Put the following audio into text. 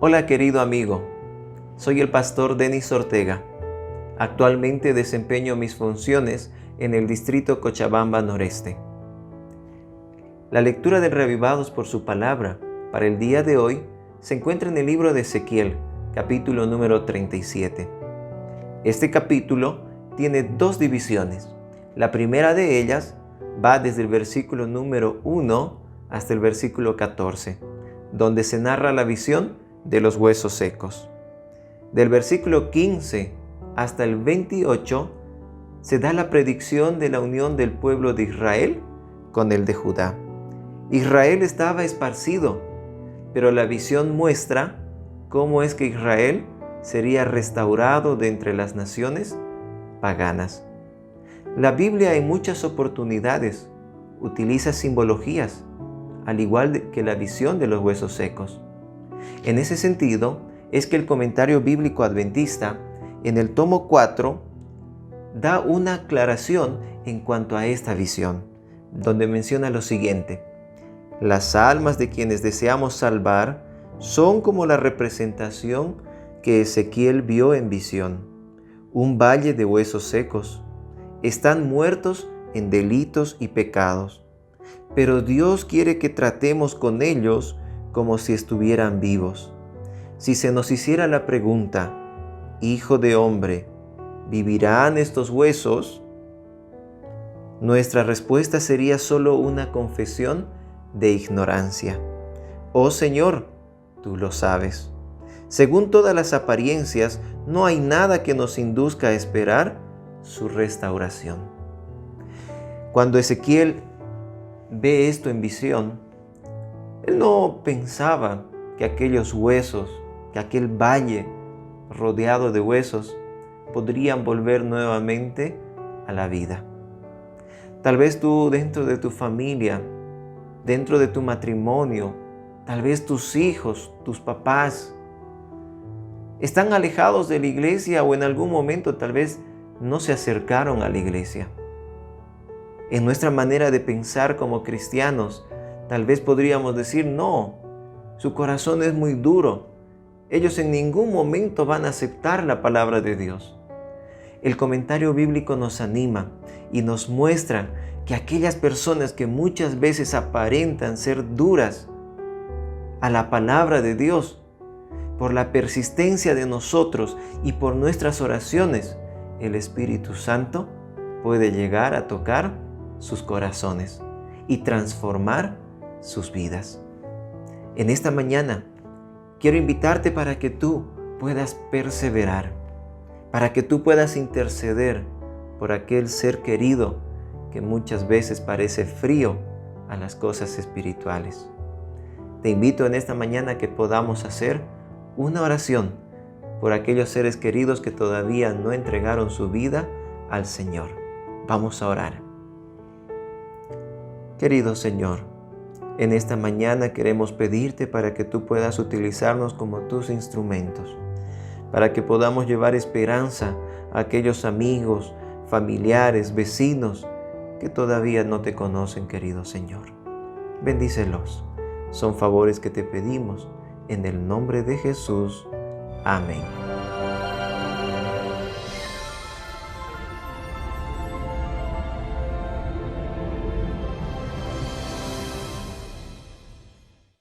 Hola querido amigo, soy el pastor Denis Ortega. Actualmente desempeño mis funciones en el distrito Cochabamba Noreste. La lectura del Reavivados por su palabra para el día de hoy se encuentra en el libro de Ezequiel, capítulo número 37. Este capítulo tiene dos divisiones. La primera de ellas va desde el versículo número 1 hasta el versículo 14, donde se narra la visión de los huesos secos. Del versículo 15 hasta el 28 se da la predicción de la unión del pueblo de Israel con el de Judá. Israel estaba esparcido, pero la visión muestra cómo es que Israel sería restaurado de entre las naciones paganas. La Biblia en muchas oportunidades utiliza simbologías, al igual que la visión de los huesos secos. En ese sentido, es que el Comentario Bíblico Adventista, en el tomo 4, da una aclaración en cuanto a esta visión, donde menciona lo siguiente: las almas de quienes deseamos salvar son como la representación que Ezequiel vio en visión, un valle de huesos secos. Están muertos en delitos y pecados, pero Dios quiere que tratemos con ellos como si estuvieran vivos. Si se nos hiciera la pregunta, Hijo de hombre, ¿vivirán estos huesos? Nuestra respuesta sería solo una confesión de ignorancia. Oh Señor, tú lo sabes. Según todas las apariencias, no hay nada que nos induzca a esperar su restauración. Cuando Ezequiel ve esto en visión, él no pensaba que aquellos huesos, que aquel valle rodeado de huesos, podrían volver nuevamente a la vida. Tal vez tú dentro de tu familia, dentro de tu matrimonio, tal vez tus hijos, tus papás, están alejados de la iglesia o en algún momento tal vez no se acercaron a la iglesia. En nuestra manera de pensar como cristianos, tal vez podríamos decir, no, su corazón es muy duro. Ellos en ningún momento van a aceptar la palabra de Dios. El comentario bíblico nos anima y nos muestra que aquellas personas que muchas veces aparentan ser duras a la palabra de Dios, por la persistencia de nosotros y por nuestras oraciones, el Espíritu Santo puede llegar a tocar sus corazones y transformar sus vidas. En esta mañana quiero invitarte para que tú puedas perseverar, para que tú puedas interceder por aquel ser querido que muchas veces parece frío a las cosas espirituales. Te invito en esta mañana a que podamos hacer una oración por aquellos seres queridos que todavía no entregaron su vida al Señor. Vamos a orar. Querido Señor, en esta mañana queremos pedirte para que tú puedas utilizarnos como tus instrumentos, para que podamos llevar esperanza a aquellos amigos, familiares, vecinos que todavía no te conocen, querido Señor. Bendícelos. Son favores que te pedimos en el nombre de Jesús. Amén.